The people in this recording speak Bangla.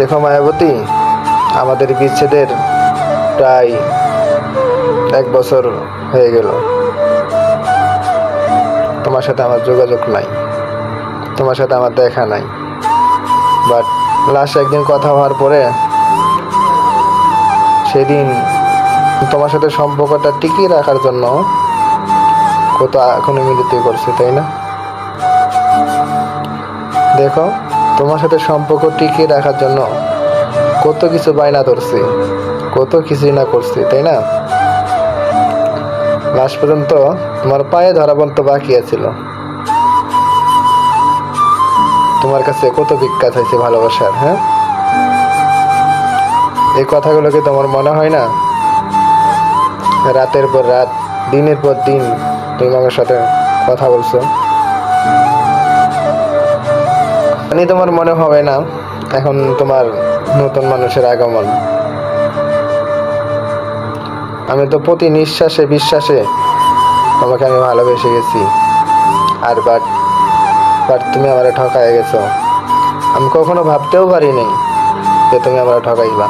দেখো মায়াবতী, আমাদের বিচ্ছেদের প্রায় 1 বছর হয়ে গেল। তোমার সাথে আমার যোগাযোগ নাই, তোমার সাথে আমার দেখা নাই। বাট লাস্ট একদিন কথা হওয়ার পরে সেদিন তোমার সাথে সম্পর্কটা টিকিয়ে রাখার জন্য কত এখনো মিলিত করছে, তাই না? দেখো, তোমার সাথে সম্পর্ক টিকিয়ে রাখার জন্য কত কিছু বায়না ধরছি, কত কিছুই না করছি, তাই না? লাস্ট পর্যন্ত তোমার পায়ে ধরা পর্যন্ত বাকি আছিল। তোমার কাছে কত বিখ্যাত হয়েছে ভালোবাসার, হ্যাঁ? এই কথাগুলো কি তোমার মনে হয় না? রাতের পর রাত, দিনের পর দিন তুমি আমার সাথে কথা বলছো। মানে তোমার মনে হবে না এখন তোমার নতুন মানুষের আগমন? আমি তো প্রতি নিঃশ্বাসে বিশ্বাসে তোমাকে আমি ভালোবেসে গেছি। আর বাট তুমি আমারে ঠকায় গেছো। আমি কখনো ভাবতেও পারিনি যে তুমি আমারে ঠকাইবা।